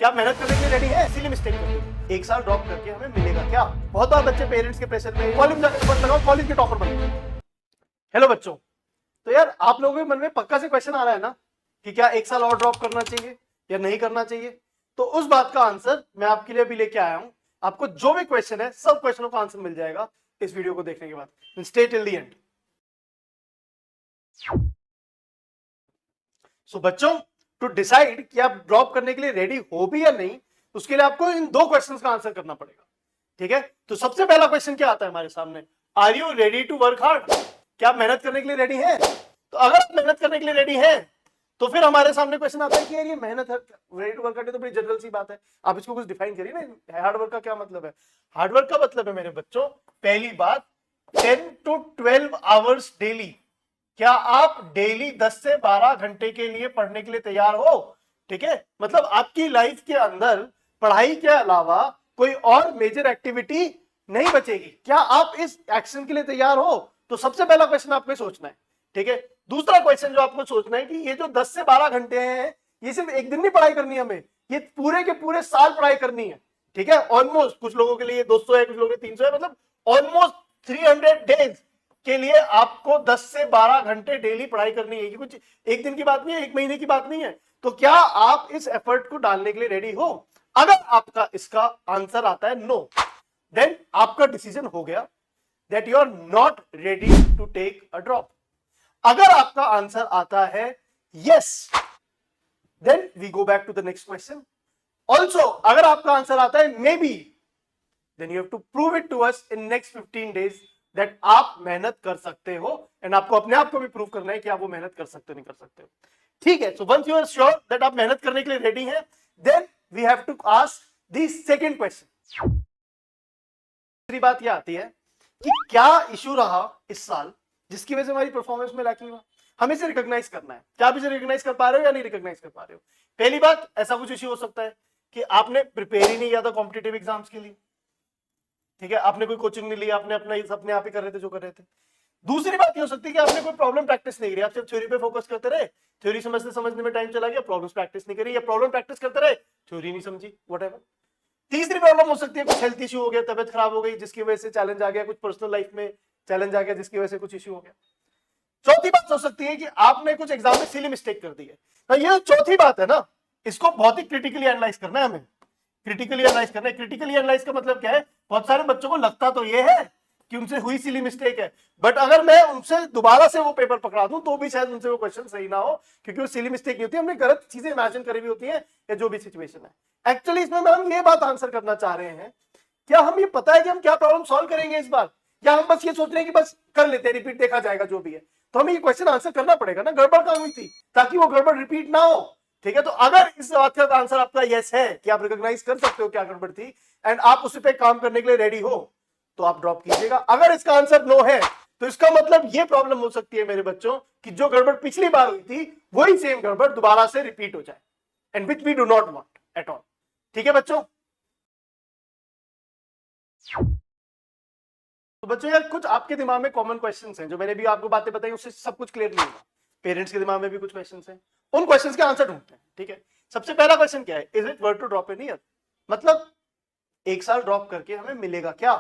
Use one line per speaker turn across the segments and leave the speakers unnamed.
क्या मेहनत करने के लिए रेडी है? इसीलिए मिस्टेक करते हैं। एक साल ड्रॉप करके हमें मिलेगा क्या? बहुत बार बच्चे पेरेंट्स के प्रेशर में कॉलेज जाकर एफर्ट लगाओ, कॉलेज के टॉपर बनो। हेलो बच्चों, तो यार आप लोगों के मन में पक्का से क्वेश्चन आ रहा है ना कि क्या एक साल और ड्रॉप करना चाहिए या नहीं करना चाहिए? तो उस बात का आंसर मैं आपके लिए अभी लेके आया हूं। आपको जो भी क्वेश्चन है सब क्वेश्चनों का आंसर मिल जाएगा इस वीडियो को देखने के बाद। Stay till the end. So बच्चों, टू डिसाइड कि आप ड्रॉप करने के लिए रेडी हो भी या नहीं, उसके लिए आपको इन दो क्वेश्चंस का आंसर करना पड़ेगा। ठीक है, तो सबसे पहला क्वेश्चन क्या आता है हमारे सामने? Are you ready to work hard? क्या आप मेहनत करने के लिए रेडी हैं? तो अगर आप मेहनत करने के लिए रेडी हैं तो फिर हमारे सामने क्वेश्चन आता है कि यार ये मेहनत है, रेडी टू वर्क हार्ड तो बड़ी जनरल सी बात है, आप इसको कुछ डिफाइन करिए ना। हार्ड वर्क का क्या मतलब है? हार्ड वर्क का मतलब है मेरे बच्चों, पहली बात 10 to 12 आवर्स डेली। क्या आप डेली 10 से 12 घंटे के लिए पढ़ने के लिए तैयार हो? ठीक है, मतलब आपकी लाइफ के अंदर पढ़ाई के अलावा कोई और मेजर एक्टिविटी नहीं बचेगी। क्या आप इस एक्शन के लिए तैयार हो? तो सबसे पहला क्वेश्चन आपको सोचना है। ठीक है, दूसरा क्वेश्चन जो आपको सोचना है कि ये जो 10 से 12 घंटे हैं, ये सिर्फ एक दिन नहीं पढ़ाई करनी है हमें, ये पूरे के पूरे साल पढ़ाई करनी है। ठीक है, ऑलमोस्ट कुछ लोगों के लिए 200 है, कुछ लोगों के 300 है, मतलब ऑलमोस्ट 300 डेज के लिए आपको 10 से 12 घंटे डेली पढ़ाई करनी है। कुछ एक दिन की बात नहीं है, एक महीने की बात नहीं है। तो क्या आप इस एफर्ट को डालने के लिए रेडी हो? अगर आपका इसका आंसर आता है नो, देन आपका डिसीजन हो गया that you are not ready to take a drop. अगर आपका आंसर आता है yes, then we go back to the next question. Also अगर आपका आंसर आता है maybe, then you have to prove it to us in next 15 days that आप मेहनत कर सकते हो, एंड आपको अपने आप को भी प्रूव करना है कि आप वो मेहनत कर सकते हो नहीं कर सकते हो। ठीक है, so once you are sure that आप मेहनत करने के लिए रेडी हैं, then we have to ask the second question. दूसरी बात ये आती है कि क्या इशू रहा इस साल जिसकी वजह से हमारी परफॉर्मेंस में लैकिंग हुआ? हमें इसे रिकॉग्नाइज करना है। क्या आप इसे रिकॉग्नाइज कर पा रहे हो या नहीं रिकॉग्नाइज कर पा रहे हो? पहली बात, ऐसा कुछ इशू हो सकता है कि आपने प्रिपेयर ही नहीं किया था कॉम्पिटिटिव एग्जाम्स के लिए। ठीक है, आपने कोई कोचिंग नहीं लिया, आपने अपने आप ही कर रहे थे जो कर रहे थे। दूसरी बात ये हो सकती है कि आपने कोई प्रॉब्लम प्रैक्टिस नहीं करी, आप सिर्फ थ्योरी पे फोकस करते रहे, थ्योरी समझने में टाइम चला गया, प्रॉब्लम्स प्रैक्टिस नहीं करी, या प्रॉब्लम प्रैक्टिस करते रहे, थ्योरी नहीं समझी, व्हाटएवर। तीसरी प्रॉब्लम हो सकती है कुछ हेल्थ इशू हो गया, तबियत खराब हो गई जिसकी वजह से चैलेंज आ गया, कुछ पर्सनल लाइफ में चैलेंज आ गया जिसकी वजह से कुछ इशू हो गया। चौथी बात हो सकती है कि आपने कुछ एग्जाम में सिली मिस्टेक कर दी है। तो ये चौथी बात है ना, इसको बहुत ही क्रिटिकली एनालाइज करना है हमें। क्रिटिकली एनालाइज करना है। क्रिटिकली एनालाइज का मतलब क्या है? बहुत सारे बच्चों को लगता तो ये है कि उनसे हुई सिली मिस्टेक है, बट अगर मैं उनसे दोबारा से वो पेपर पकड़ा दूं तो भी शायद उनसे वो क्वेश्चन सही ना हो, क्योंकि वो सिली मिस्टेक नहीं होती, हमने गलत चीजें इमेजिन करी हुई होती है, या जो भी सिचुएशन है। एक्चुअली इसमें हम ये बात आंसर करना चाह रहे हैं, क्या हम ये पता है कि हम क्या प्रॉब्लम सॉल्व करेंगे इस बार, या हम बस ये सोच रहे हैं कि बस कर लेते हैं, रिपीट देखा जाएगा जो भी है? तो हमें ये क्वेश्चन आंसर करना पड़ेगा ना, गड़बड़ कहाँ हुई थी, ताकि वो गड़बड़ रिपीट ना हो। ठीक है, तो अगर इस बात का आंसर आपका यस है कि आप रिकॉग्नाइज कर सकते हो क्या गड़बड़ थी एंड आप उस पे काम करने के लिए रेडी हो, तो आप ड्रॉप कीजिएगा। अगर इसका आंसर नो है तो इसका मतलब ये प्रॉब्लम हो सकती है मेरे बच्चों कि जो गड़बड़ पिछली बार हुई थी वही सेम गड़बड़ दोबारा से रिपीट हो जाए, and which we do not want at all. ठीक है बच्चों? तो बच्चों यार कुछ आपके दिमाग में कॉमन क्वेश्चंस हैं, जो मैंने भी आपको बातें बताई उससे सब कुछ क्लियर नहीं होगा। पेरेंट्स के दिमाग में भी कुछ क्वेश्चंस हैं, उन क्वेश्चंस के आंसर ढूंढते हैं। ठीक है, सबसे पहला क्वेश्चन क्या है? Is it worth to drop in year? मतलब एक साल ड्रॉप करके हमें मिलेगा क्या?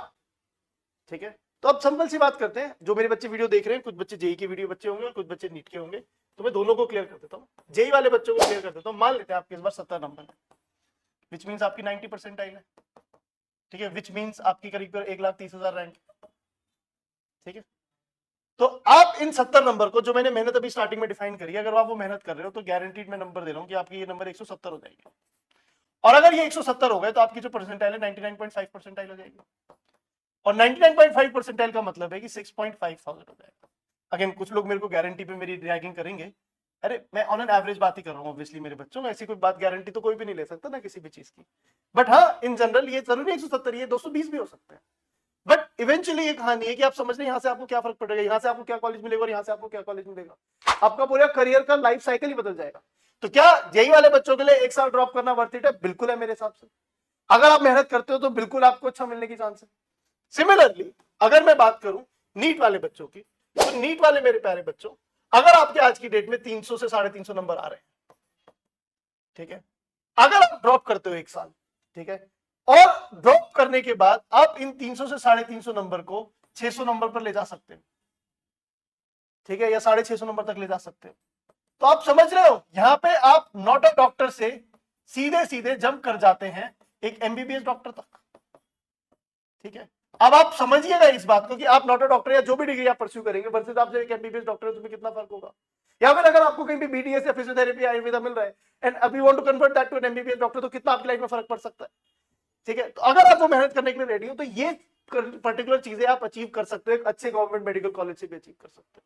ठीक है, तो अब सिंपल सी बात करते हैं। जो मेरे बच्चे वीडियो देख रहे हैं, कुछ बच्चे जेई की वीडियो बच्चे होंगे और कुछ बच्चे नीट के होंगे, तो मैं दोनों को क्लियर कर देता हूँ। जेई वाले बच्चों को क्लियर कर देता हूँ। मान लेते हैं आपके इस बार 70 नंबर है, विच मीन्स आपकी 90% है। ठीक है, विच मीन्स आपकी करीब 1,30,000 रैंक। ठीक है, तो आप इन 70 नंबर को, जो मैंने मेहनत अभी स्टार्टिंग में डिफाइन करी, अगर आप वो मेहनत कर रहे हो तो गारंटीड मैं नंबर दे रहा हूं कि आपकी ये नंबर 170 हो जाएगी। और अगर ये 170 हो गए तो आपकी जो परसेंटाइल है 99.5 परसेंटाइल हो जाएगी, और 99.5 परसेंटाइल का मतलब है कि 6,500 हो जाएगा। अगेन कुछ लोग मेरे को गारंटी पे मेरी रैगिंग करेंगे, अरे मैं ऑन एन एवरेज बात ही कर रहा हूँ ऑब्वियसली मेरे बच्चों में, ऐसी कोई बात गारंटी तो कोई भी नहीं ले सकता ना किसी भी चीज की, बट हाँ इन जनरल ये जरूरी 170, ये 220 भी हो सकता है। बट इवेंचुअली ये कहानी है कि आप समझ रहे हैं यहाँ से आपको क्या फर्क पड़ेगा, यहाँ से आपको क्या कॉलेज मिलेगा और यहाँ से आपको क्या कॉलेज मिलेगा, आपका पूरा करियर का लाइफ साइकिल ही बदल जाएगा। तो क्या जेई वाले बच्चों के लिए एक साल ड्रॉप करना वर्थ इट है? बिल्कुल है मेरे हिसाब से। अगर आप मेहनत करते हो तो बिल्कुल आपको अच्छा मिलने की चांस है। सिमिलरली अगर मैं बात करूं नीट वाले बच्चों की, तो नीट वाले मेरे प्यारे बच्चों, अगर आपके आज की डेट में 300 से 350 नंबर आ रहे हैं, ठीक है, अगर आप ड्रॉप करते हो 1 साल, ठीक है, और ड्रॉप करने के बाद आप इन 300 से 350 नंबर को 600 नंबर पर ले जा सकते हो, ठीक है, या 650 नंबर तक ले जा सकते हो। तो आप समझ रहे हो, यहां पे आप नॉट अ डॉक्टर से सीधे सीधे जंप कर जाते हैं एक एमबीबीएस डॉक्टर तक, ठीक है। अब आप समझिएगा इस बात को कि आप नॉट अ डॉक्टर या जो भी डिग्री आप परस्यू करेंगे वर्सेस आप जो एक एमबीबीएस डॉक्टर है, तुम्हें कितना फर्क होगा। या फिर अगर आपको कहीं भी बीडीएस या फिजियोथेरेपी आयुर्वेदा मिल रहा है एंड अभी want to convert that to an MBBS doctor, तो कितना आपकी लाइफ में फर्क पड़ सकता है, ठीक है। तो अगर आप वो मेहनत करने के लिए रेडी हो तो ये पर्टिकुलर चीजें आप अचीव कर सकते हो, एक अच्छे गवर्नमेंट मेडिकल कॉलेज से भी अचीव कर सकते हो,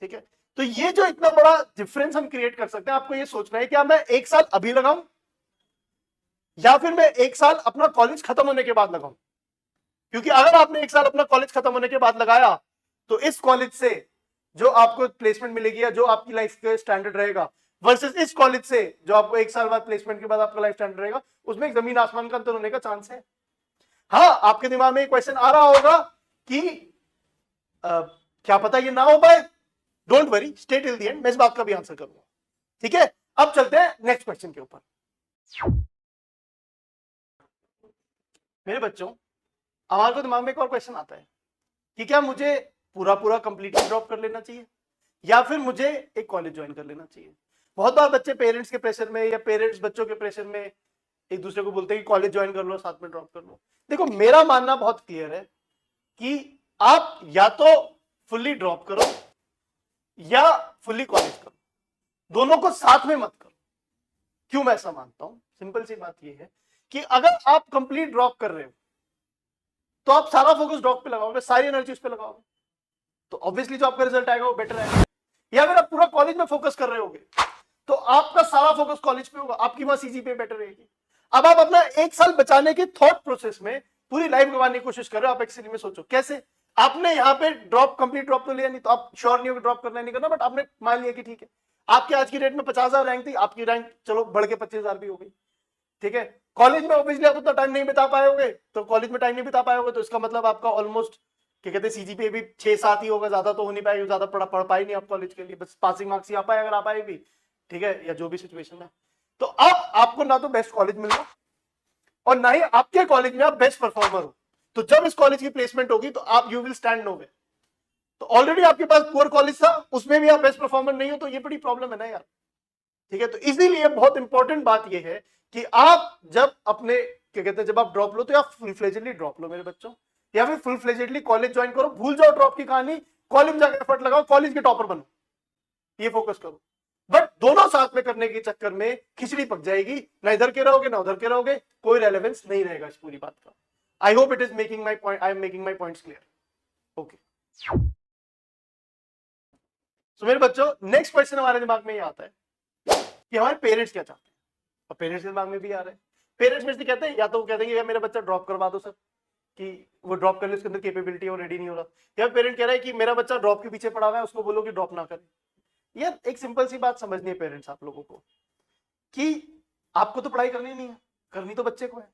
ठीक है। तो ये जो इतना बड़ा डिफरेंस हम क्रिएट कर सकते हैं, आपको ये सोचना है कि मैं 1 साल अभी लगाऊं या फिर मैं 1 साल अपना कॉलेज खत्म होने के बाद लगाऊं। क्योंकि अगर आपने 1 साल अपना कॉलेज खत्म होने के बाद लगाया तो इस कॉलेज से जो आपको प्लेसमेंट मिलेगी या जो आपकी लाइफ का स्टैंडर्ड रहेगा वर्सेस इस कॉलेज से जो आपको 1 साल बाद प्लेसमेंट के बाद आपका लाइफ स्टैंडर्ड रहेगा, उसमें एक जमीन आसमान का अंतर होने का चांस है। हाँ, आपके दिमाग में एक क्वेश्चन आ रहा होगा कि क्या पता ये ना हो पाए, don't worry, stay till the and, मैं इस बात का भी आंसर करूंगा, ठीक है। अब चलते हैं नेक्स्ट क्वेश्चन के ऊपर। मेरे बच्चों, हमारे को दिमाग में एक और क्वेश्चन आता है कि क्या मुझे पूरा पूरा कंप्लीटली ड्रॉप कर लेना चाहिए या फिर मुझे एक कॉलेज ज्वाइन कर लेना चाहिए। बहुत बार बच्चे पेरेंट्स के प्रेशर में या पेरेंट्स बच्चों के प्रेशर में एक दूसरे को बोलते हैं कि कॉलेज ज्वाइन कर लो साथ में ड्रॉप कर लो। देखो, मेरा मानना बहुत क्लियर है कि आप या तो फुल्ली ड्रॉप करो या फुल्ली कॉलेज करो, दोनों को साथ में मत करो। क्यों मैं ऐसा मानता हूं? सिंपल सी बात यह है कि अगर आप कंप्लीट ड्रॉप कर रहे हो तो आप सारा फोकस ड्रॉप पे लगाओगे, सारी एनर्जी उस पे लगाओगे, तो ऑब्वियसली जो आपका रिजल्ट आएगा वो बेटर आएगा। या अगर आप पूरा कॉलेज में फोकस कर रहे होगे तो आपका सारा फोकस कॉलेज पे होगा, आपकी वहां सीजीपीए बेटर रहेगी। अब आप अपना 1 साल बचाने के थॉट प्रोसेस में पूरी लाइफ गंवाने की कोशिश कर रहे हो। आप एक्चुअली में सोचो कैसे, आपने यहाँ पे ड्रॉप कंप्लीट ड्रॉप तो लिया नहीं, तो आप श्योर नहीं हो ड्रॉप करना नहीं करना, बट आपने मान लिया कि ठीक है, आपके आज की डेट में 50,000 रैंक थी, आपकी रैंक चलो बढ़ के 25,000 भी हो गई, ठीक है। कॉलेज में ऑब्वियसली आप उतना टाइम नहीं बिता पाओगे, तो कॉलेज में टाइम नहीं बिता पाओगे तो इसका मतलब आपका ऑलमोस्ट क्या कहते हैं सीजीपीए भी 6-7 ही होगा, ज्यादा तो हो नहीं पाएगी, ज्यादा पढ़ पाए नहीं आप कॉलेज के लिए, बस पासिंग मार्क्स ही आ पाए अगर आ पाए भी, ठीक है, या जो भी सिचुएशन है। तो अब आपको ना तो बेस्ट कॉलेज मिल रहा और ना ही आपके कॉलेज में आप बेस्ट परफॉर्मर हो, तो जब इस कॉलेज की प्लेसमेंट होगी तो आप यू विल स्टैंड नो वे। तो ऑलरेडी आपके पास पुअर कॉलेज था, उसमें भी आप बेस्ट परफॉर्मर नहीं हो, तो ये बड़ी प्रॉब्लम है ना यार, ठीक है। तो इसीलिए बहुत इंपॉर्टेंट बात यह है कि आप जब अपने क्या कहते हैं जब आप ड्रॉप लो तो आप फुल फ्लेजेडली ड्रॉप लो मेरे बच्चों, या फिर फुल फ्लेजेडली कॉलेज ज्वाइन करो, भूल जाओ ड्रॉप की कहानी, कॉलेज में जाकर एफर्ट लगाओ, कॉलेज के टॉपर बनो, ये फोकस करो। बट दोनों साथ में करने के चक्कर में खिचड़ी पक जाएगी, ना इधर के रहोगे ना उधर के रहोगे, कोई रेलेवेंस नहीं रहेगा इस पूरी बात का। I hope it is making my point, I am making my points clear. Okay, so मेरे बच्चों, नेक्स्ट क्वेश्चन हमारे दिमाग में ये आता है कि हमारे पेरेंट्स क्या चाहते हैं, और पेरेंट्स के दिमाग में भी आ रहा है। पेरेंट्स में से कहते हैं या तो वो कहते हैं कि मेरा बच्चा ड्रॉप करवा दो सर, कि वो ड्रॉप कर ले, उसके अंदर कैपेबिलिटी वो रेडी नहीं हो रहा, या पेरेंट कह रहा है कि मेरा बच्चा ड्रॉप के पीछे पड़ा हुआ है, उसको बोलो कि ड्रॉप ना करे। यार एक सिंपल सी बात समझनी है पेरेंट्स आप लोगों को कि आपको तो पढ़ाई करनी नहीं है, करनी तो बच्चे को है।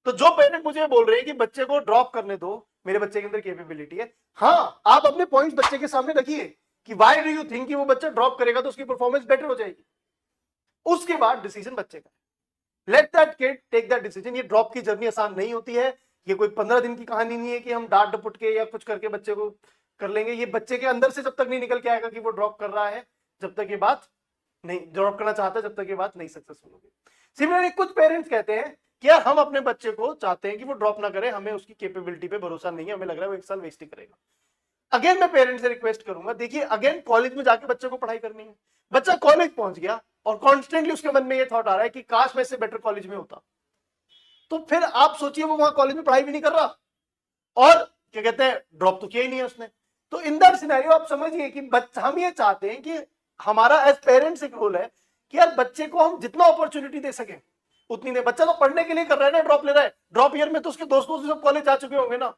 तो जो पेरेंट मुझे बोल रहे हैं कि बच्चे को ड्रॉप करने दो, मेरे बच्चे के अंदर कैपेबिलिटी है, हाँ आप अपने पॉइंट्स बच्चे के सामने रखिए कि व्हाई डू यू थिंक कि वो बच्चा ड्रॉप करेगा तो उसकी परफॉर्मेंस बेटर हो जाएगी। उसके बाद डिसीजन बच्चे का, let that kid take that decision. ये ड्रॉप की जर्नी आसान नहीं होती है, ये कोई 15 दिन की कहानी नहीं है कि हम डांट डपट के या कुछ करके बच्चे को कर लेंगे। ये बच्चे के अंदर से जब तक नहीं निकल के आएगा कि वो ड्रॉप कर रहा है, जब तक ये बात नहीं, ड्रॉप करना चाहता है, जब तक ये बात नहीं सक्सेसफुल होगी। सिमिलरली कुछ पेरेंट्स कहते हैं कि यार हम अपने बच्चे को चाहते हैं कि वो ड्रॉप ना करे, हमें उसकी कैपेबिलिटी पे भरोसा नहीं है, हमें लग रहा है वो 1 साल वेस्ट ही करेगा। अगेन मैं पेरेंट्स से रिक्वेस्ट करूंगा, देखिए अगेन कॉलेज में जाके बच्चे को पढ़ाई करनी है, बच्चा कॉलेज पहुंच गया और कॉन्स्टेंटली उसके मन में ये थॉट आ रहा है कि काश मैं इससे बेटर कॉलेज में होता, तो फिर आप सोचिए वो वहां कॉलेज में पढ़ाई भी नहीं कर रहा और क्या कहते हैं ड्रॉप तो किया ही नहीं है उसने। तो इन दैट सिनेरियो आप समझिए कि हम ये चाहते हैं कि हमारा एज पेरेंट्स एक रोल है कि यार बच्चे को हम जितना अपॉर्चुनिटी दे सके उतनी दे। बच्चा तो पढ़ने के लिए कर रहा है ना, ड्रॉप ले रहा है, ड्रॉप ईयर में तो उसके दोस्तों से सब कॉलेज जा चुके होंगे ना,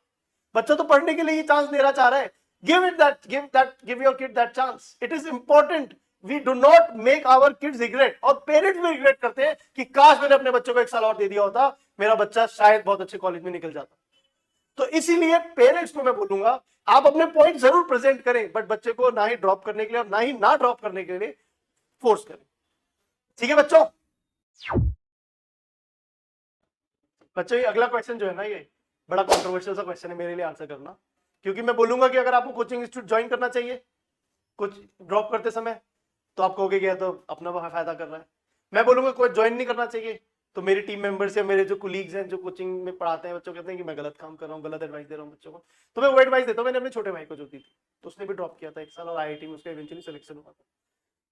बच्चा तो पढ़ने के लिए ये चांस लेना चाह रहा है। give your kid that chance. It is important. We do not make our kids regret, और पेरेंट्स भी रिग्रेट करते हैं कि काश मैंने अपने बच्चों को 1 साल और दे दिया होता, मेरा बच्चा शायद बहुत अच्छे कॉलेज में निकल जाता। तो इसीलिए पेरेंट्स को मैं बोलूंगा आप अपने पॉइंट जरूर प्रेजेंट करें, बट बच्चे को ना ही ड्रॉप करने के लिए और ना ही ना ड्रॉप करने के लिए फोर्स करें, ठीक है बच्चों। बच्चों ये अगला क्वेश्चन जो है ना, ये बड़ा कंट्रोवर्शियल सा क्वेश्चन है मेरे लिए आंसर करना, क्योंकि मैं बोलूंगा कि अगर आपको कोचिंग इंस्टीट्यूट ज्वाइन करना चाहिए कुछ ड्रॉप करते समय, तो आप कहोगे कि तो अपना फायदा कर रहा है। मैं बोलूंगा कोई ज्वाइन नहीं करना चाहिए, तो मेरे टीम मेंबर्स या मेरे जो कुलीग्स हैं जो कोचिंग में पढ़ाते हैं बच्चों, कहते हैं कि मैं गलत काम कर रहा हूँ, गलत एडवाइस दे रहा हूँ बच्चों को। तो मैं वो एडवाइस देता हूँ, मैंने अपने छोटे भाई को जो दी थी, तो उसने भी ड्रॉप किया था 1 साल और IIT में उसका इवेंचुअली सिलेक्शन हुआ था।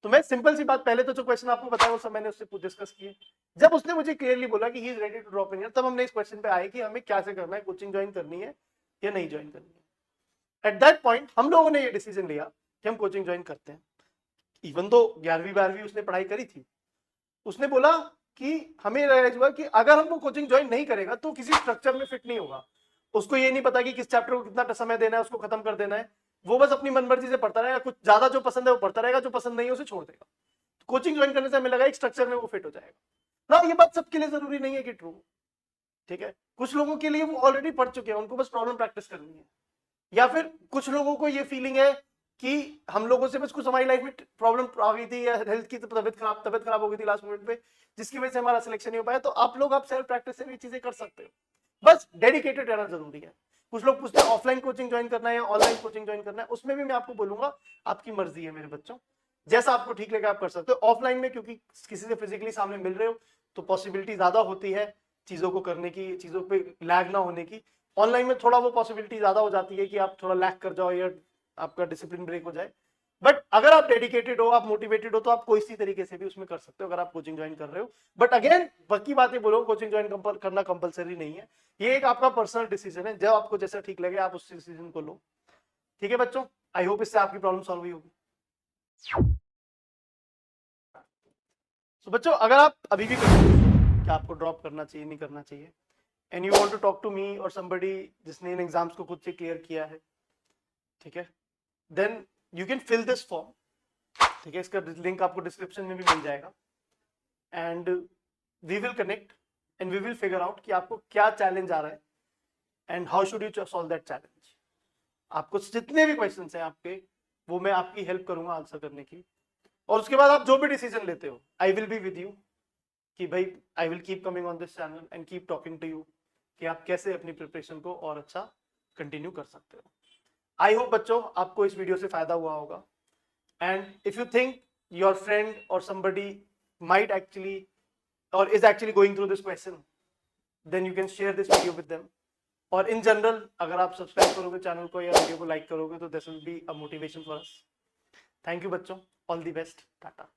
तो मैं सिंपल सी बात, पहले तो जो क्वेश्चन आपको बताया वो सब मैंने उससे डिस्कस किए। जब उसने मुझे क्लियरली बोला कि he is ready to drop in year, तब हमने इस क्वेश्चन पे आए कि हमें क्या से करना है, कोचिंग ज्वाइन करनी है या नहीं ज्वाइन करनी है। एट दैट पॉइंट हम लोगों ने ये डिसीजन लिया कि हम कोचिंग ज्वाइन करते हैं। इवन तो 11वीं 12वीं उसने पढ़ाई करी थी, उसने बोला कि हमें रियलाइज हुआ कि अगर हम वो कोचिंग ज्वाइन नहीं करेगा तो किसी स्ट्रक्चर में फिट नहीं होगा। उसको ये नहीं पता कि किस चैप्टर को कितना समय देना है, उसको खत्म कर देना है। वो बस अपनी मनमर्जी से पढ़ता रहेगा, कुछ ज्यादा जो पसंद है वो पढ़ता रहेगा, जो पसंद नहीं है उसे छोड़ देगा। कोचिंग ज्वाइन करने से हमें लगा एक स्ट्रक्चर में वो फिट हो जाएगा ना। ये बात सबके लिए जरूरी नहीं है कि ट्रू, ठीक है। कुछ लोगों के लिए वो ऑलरेडी पढ़ चुके हैं, उनको बस प्रॉब्लम प्रैक्टिस करनी है। या फिर कुछ लोगों को ये फीलिंग है कि हम लोगों से बस कुछ हमारी लाइफ में प्रॉब्लम आ गई थी या हेल्थ की तबियत खराब हो गई थी लास्ट मोमेंट पे, जिसकी वजह से हमारा सिलेक्शन नहीं हो पाया। तो आप सेल्फ प्रैक्टिस से भी चीजें कर सकते हो, बस डेडिकेटेड रहना जरूरी है। कुछ लोग पूछते हैं ऑफलाइन कोचिंग ज्वाइन करना है या ऑनलाइन कोचिंग ज्वाइन करना है, उसमें भी मैं आपको बोलूंगा आपकी मर्जी है मेरे बच्चों, जैसा आपको ठीक लगे आप कर सकते हो। ऑफलाइन में क्योंकि किसी से फिजिकली सामने मिल रहे हो तो पॉसिबिलिटी ज्यादा होती है चीजों को करने की, चीजों पे लैग ना होने की। ऑनलाइन में थोड़ा वो पॉसिबिलिटी ज्यादा हो जाती है कि आप थोड़ा लैग कर जाओ या आपका डिसिप्लिन ब्रेक हो जाए। बट अगर आप डेडिकेटेड हो, आप मोटिवेटेड हो, तो आप कोई सी तरीके से भी उसमें कर सकते हो अगर आप कोचिंग ज्वाइन कर रहे हो। बट अगेन बाकी बातें बोलो, कोचिंग ज्वाइन करना कंपलसरी नहीं है, ये एक आपका पर्सनल डिसीजन है, जब आपको जैसा ठीक लगे आप उस डिसीजन को लो। ठीक है बच्चों, आई होप इससे आपकी प्रॉब्लम सॉल्व हुई होगी। तो बच्चों अगर आप अभी भी कंफ्यूज हो कि आपको ड्रॉप करना चाहिए नहीं करना चाहिए, and you want to talk to me और समबडी जिसने इन एग्जाम्स को खुद से क्लियर किया है, ठीक है, then you can fill this form, ठीक है। इसका लिंक आपको डिस्क्रिप्शन में भी मिल जाएगा, and we will connect and we will figure out कि आपको क्या चैलेंज आ रहा है and how should you solve that challenge. आपको जितने भी क्वेश्चन हैं आपके, वो मैं आपकी हेल्प करूंगा आंसर करने की। और उसके बाद आप जो भी डिसीजन लेते हो, I will be with you कि भाई I will keep coming on this channel and keep talking to you कि आप कैसे अपनी प्रिपरेशन को और अच्छा कंटिन्यू कर सकते हो। आई होप बच्चों आपको इस वीडियो से फायदा हुआ होगा, and if you think your friend और somebody might actually or is actually going through this question, then you can share this video with them. और इन जनरल अगर आप सब्सक्राइब करोगे चैनल को या वीडियो को लाइक करोगे तो this will be a motivation for us. Thank you बच्चों, ऑल द बेस्ट, टाटा।